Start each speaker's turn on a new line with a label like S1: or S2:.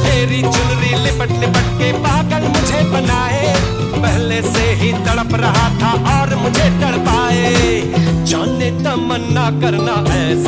S1: तेरी चुनरी लिपट लिपट के पागल मुझे बनाए, पहले से ही तड़प रहा था और मुझे तड़पाए। जाने तमन्ना करना ऐसे